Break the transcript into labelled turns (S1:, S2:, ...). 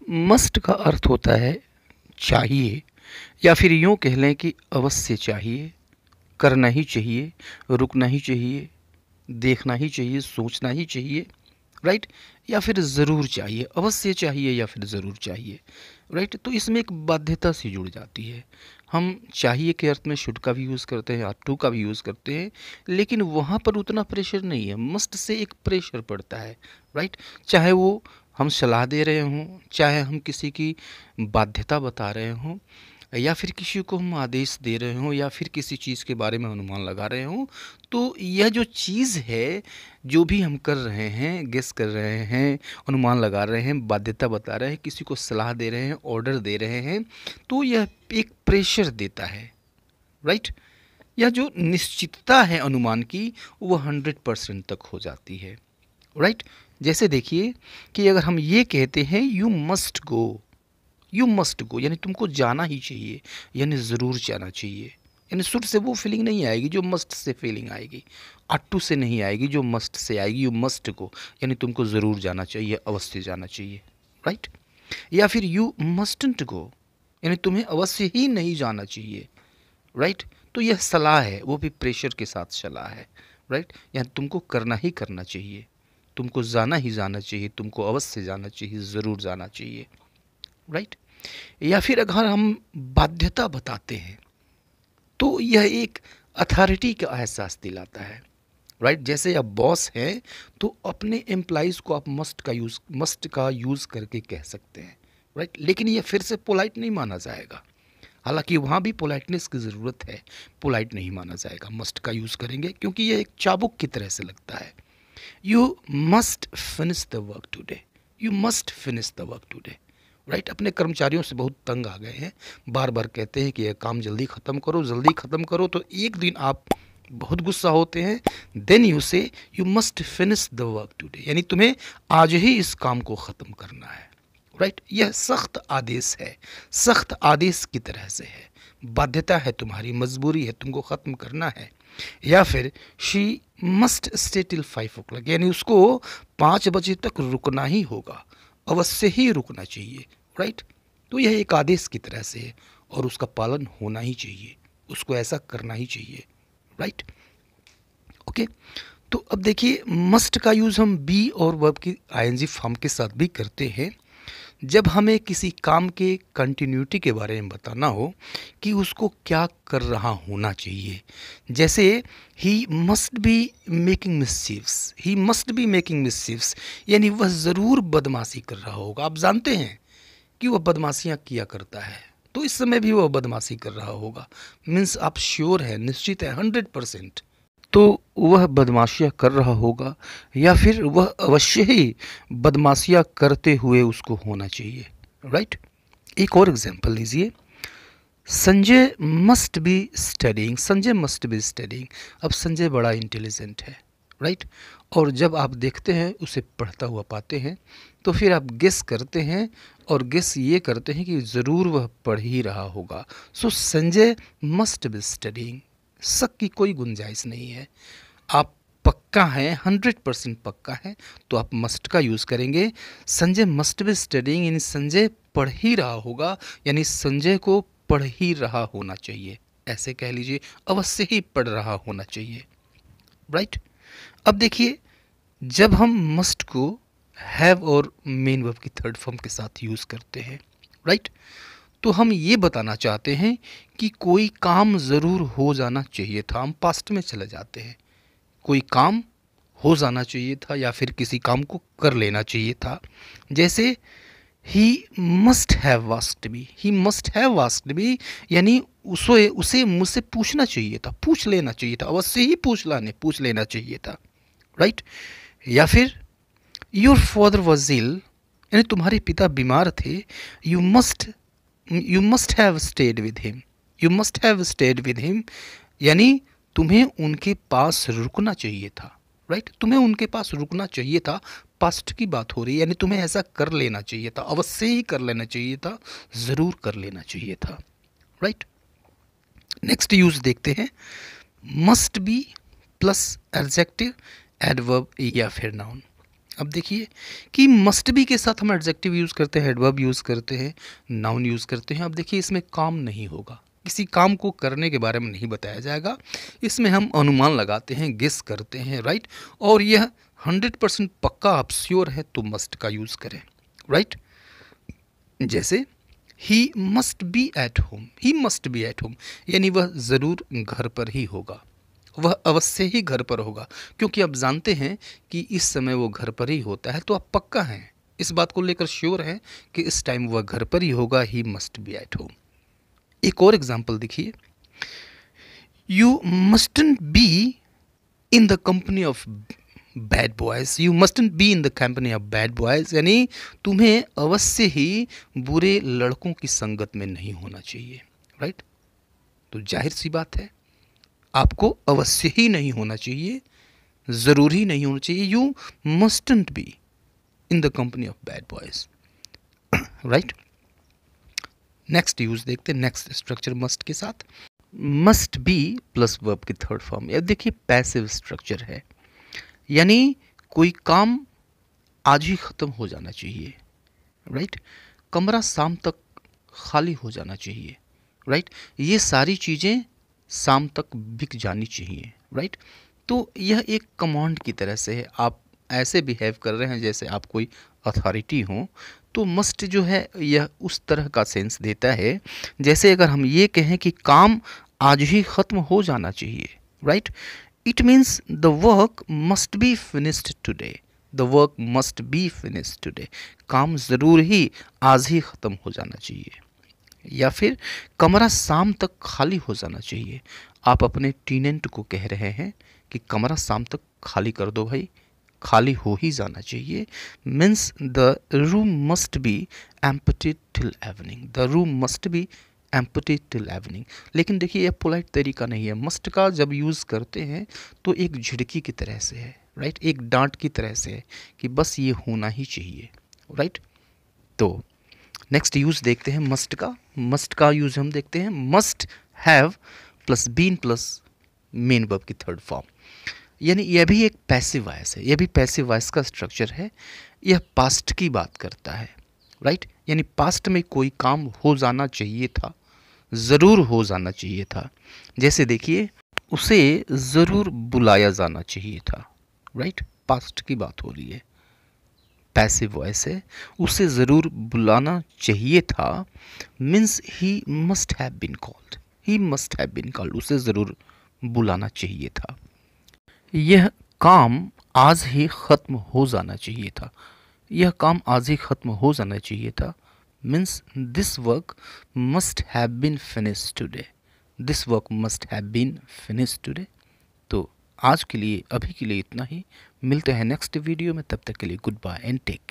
S1: Must का अर्थ होता है चाहिए, या फिर यूँ कह लें कि अवश्य चाहिए, करना ही चाहिए, रुकना ही चाहिए, देखना ही चाहिए, सोचना ही चाहिए, राइट। या फिर ज़रूर चाहिए, अवश्य चाहिए या फिर ज़रूर चाहिए, राइट। तो इसमें एक बाध्यता सी जुड़ जाती है। हम चाहिए के अर्थ में शुड का भी यूज़ करते हैं, टू का भी यूज़ करते हैं, लेकिन वहाँ पर उतना प्रेशर नहीं है। मस्ट से एक प्रेशर पड़ता है, राइट। चाहे वो हम सलाह दे रहे हों, चाहे हम किसी की बाध्यता बता रहे हों, या फिर किसी को हम आदेश दे रहे हों, या फिर किसी चीज़ के बारे में अनुमान लगा रहे हों, तो यह जो चीज़ है, जो भी हम कर रहे हैं, गेस कर रहे हैं, अनुमान लगा रहे हैं, बाध्यता बता रहे हैं, किसी को सलाह दे रहे हैं, ऑर्डर दे रहे हैं, तो यह एक प्रेशर देता है, राइट। यह जो निश्चितता है अनुमान की, वो 100% तक हो जाती है, राइट। जैसे देखिए कि अगर हम ये कहते हैं you must go, you must go यानी तुमको जाना ही चाहिए, यानी ज़रूर जाना चाहिए, यानी शुड से वो फीलिंग नहीं आएगी जो मस्ट से फीलिंग आएगी, अट्टू से नहीं आएगी जो मस्ट से आएगी। यू मस्ट गो यानी तुमको ज़रूर जाना चाहिए, अवश्य जाना चाहिए, राइट। या फिर यू मस्टंट गो यानी तुम्हें अवश्य ही नहीं जाना चाहिए, राइट। तो यह सलाह है, वो भी प्रेशर के साथ सलाह है, राइट। यानी तुमको करना ही करना चाहिए, तुमको जाना ही जाना चाहिए, तुमको अवश्य जाना चाहिए, ज़रूर जाना चाहिए, राइट। या फिर अगर हम बाध्यता बताते हैं तो यह एक अथॉरिटी का एहसास दिलाता है, राइट। जैसे आप बॉस हैं तो अपने एम्प्लॉइज़ को आप मस्ट का यूज़ करके कह सकते हैं, राइट। लेकिन यह फिर से पोलाइट नहीं माना जाएगा, हालांकि वहाँ भी पोलाइटनेस की ज़रूरत है, पोलाइट नहीं माना जाएगा, मस्ट का यूज़ करेंगे क्योंकि यह एक चाबुक की तरह से लगता है। You must finish the work today, you must finish the work today, right. अपने कर्मचारियों से बहुत तंग आ गए हैं, बार बार कहते हैं कि यह काम जल्दी ख़त्म करो, जल्दी ख़त्म करो, तो एक दिन आप बहुत गुस्सा होते हैं, देन यू से you must finish the work today यानी तुम्हें आज ही इस काम को ख़त्म करना है, राइट। यह सख्त आदेश है, सख्त आदेश की तरह से है, बाध्यता है तुम्हारी, मजबूरी है, तुमको ख़त्म करना है। या फिर she must stay till 5 o'clock यानी उसको 5 बजे तक रुकना ही होगा, अवश्य ही रुकना चाहिए, राइट। तो यह एक आदेश की तरह से है और उसका पालन होना ही चाहिए, उसको ऐसा करना ही चाहिए, राइट। ओके। तो अब देखिए मस्ट का यूज़ हम बी और वर्ब की आईएनजी फॉर्म के साथ भी करते हैं जब हमें किसी काम के कंटिन्यूटी के बारे में बताना हो कि उसको क्या कर रहा होना चाहिए। जैसे ही मस्ट बी मेकिंग मिसचीव्स, ही मस्ट बी मेकिंग मिसचीव्स यानी वह ज़रूर बदमाशी कर रहा होगा। आप जानते हैं कि वह बदमाशियाँ किया करता है, तो इस समय भी वह बदमाशी कर रहा होगा, मीन्स आप श्योर है, निश्चित है 100%, तो वह बदमाशियाँ कर रहा होगा, या फिर वह अवश्य ही बदमाशियाँ करते हुए उसको होना चाहिए, राइट। एक और एग्जांपल लीजिए, Sanjay must be studying, Sanjay must be studying. अब संजय बड़ा इंटेलिजेंट है, राइट। और जब आप देखते हैं उसे पढ़ता हुआ पाते हैं तो फिर आप गेस करते हैं, और गेस ये करते हैं कि ज़रूर वह पढ़ ही रहा होगा। सो संजय मस्ट बी स्टडिंग, शक की कोई गुंजाइश नहीं है, आप पक्का है, 100% पक्का है, तो आप मस्ट का यूज़ करेंगे। संजय मस्ट बी स्टडिंग यानी संजय पढ़ ही रहा होगा, यानी संजय को पढ़ ही रहा होना चाहिए, ऐसे कह लीजिए, अवश्य ही पढ़ रहा होना चाहिए, राइट। अब देखिए जब हम मस्ट को हैव और मेन वर्ब की थर्ड फॉर्म के साथ यूज़ करते हैं, राइट, तो हम ये बताना चाहते हैं कि कोई काम ज़रूर हो जाना चाहिए था, हम पास्ट में चले जाते हैं, कोई काम हो जाना चाहिए था या फिर किसी काम को कर लेना चाहिए था। जैसे he must have asked me, he must have asked me यानी उसे मुझसे पूछना चाहिए था, पूछ लेना चाहिए था, अवश्य ही पूछ लेना चाहिए था, राइट। या फिर योर फादर वॉज इल यानी तुम्हारे पिता बीमार थे, you must have stayed with him, you must have stayed with him यानी तुम्हें उनके पास रुकना चाहिए था, राइट। तुम्हें उनके पास रुकना चाहिए था, पास्ट की बात हो रही है, यानी तुम्हें ऐसा कर लेना चाहिए था, अवश्य ही कर लेना चाहिए था, ज़रूर कर लेना चाहिए था, राइट। नेक्स्ट यूज़ देखते हैं, must be plus adjective, adverb या फिर नाउन। अब देखिए कि मस्ट बी के साथ हम एडजेक्टिव यूज़ करते हैं, एडवर्ब यूज़ करते हैं, नाउन यूज़ करते हैं। अब देखिए इसमें काम नहीं होगा, किसी काम को करने के बारे में नहीं बताया जाएगा, इसमें हम अनुमान लगाते हैं, गेस करते हैं, राइट। और यह 100% पक्का आप श्योर है तो मस्ट का यूज़ करें, राइट। जैसे he must B at home, he must B at home यानी वह ज़रूर घर पर ही होगा, वह अवश्य ही घर पर होगा, क्योंकि आप जानते हैं कि इस समय वो घर पर ही होता है, तो आप पक्का हैं, इस बात को लेकर श्योर हैं कि इस टाइम वह घर पर ही होगा। ही मस्ट बी एट होम। एक और एग्जाम्पल देखिए, you mustn't be in the company of bad boys, you mustn't be in the company of bad boys यानी तुम्हें अवश्य ही बुरे लड़कों की संगत में नहीं होना चाहिए, राइट। तो जाहिर सी बात है आपको अवश्य ही नहीं होना चाहिए, ज़रूरी नहीं होना चाहिए। You mustn't be in the company of bad boys, right. Next use देखते हैं, नेक्स्ट स्ट्रक्चर मस्ट के साथ, मस्ट बी प्लस वर्ब की थर्ड फॉर्म। यह देखिए पैसिव स्ट्रक्चर है, यानी कोई काम आज ही ख़त्म हो जाना चाहिए, राइट। कमरा शाम तक खाली हो जाना चाहिए, राइट। ये सारी चीज़ें शाम तक बिक जानी चाहिए, राइट। तो यह एक कमांड की तरह से है, आप ऐसे बिहेव कर रहे हैं जैसे आप कोई अथॉरिटी हो, तो मस्ट जो है यह उस तरह का सेंस देता है जैसे अगर हम ये कहें कि काम आज ही ख़त्म हो जाना चाहिए, right. It means the work must be finished today, the work must be finished today, काम ज़रूर ही आज ही ख़त्म हो जाना चाहिए। या फिर कमरा शाम तक खाली हो जाना चाहिए, आप अपने टेनेंट को कह रहे हैं कि कमरा शाम तक खाली कर दो भाई, खाली हो ही जाना चाहिए। Means the room must be empty till evening, the room must be empty till evening. लेकिन देखिए यह पोलाइट तरीका नहीं है, मस्ट का जब यूज़ करते हैं तो एक झिड़की की तरह से है, राइट, एक डांट की तरह से है कि बस ये होना ही चाहिए, राइट। तो नेक्स्ट यूज़ देखते हैं मस्ट का, मस्ट का यूज़ हम देखते हैं, must have plus been plus main verb की थर्ड फॉर्म, यानी यह भी एक पैसिव वॉइस है, यह भी पैसिव वॉइस का स्ट्रक्चर है। यह पास्ट की बात करता है, राइट, यानी पास्ट में कोई काम हो जाना चाहिए था, ज़रूर हो जाना चाहिए था। जैसे देखिए उसे ज़रूर बुलाया जाना चाहिए था, राइट, पास्ट की बात हो रही है, पैसिव वॉइस है, उसे ज़रूर बुलाना चाहिए था। Means he must have been called, he must have been called, उसे ज़रूर बुलाना चाहिए था। यह काम आज ही ख़त्म हो जाना चाहिए था, यह काम आज ही ख़त्म हो जाना चाहिए था। Means this work must have been finished today, this work must have been finished today. तो आज के लिए, अभी के लिए इतना ही, मिलते हैं नेक्स्ट वीडियो में, तब तक के लिए goodbye and take care.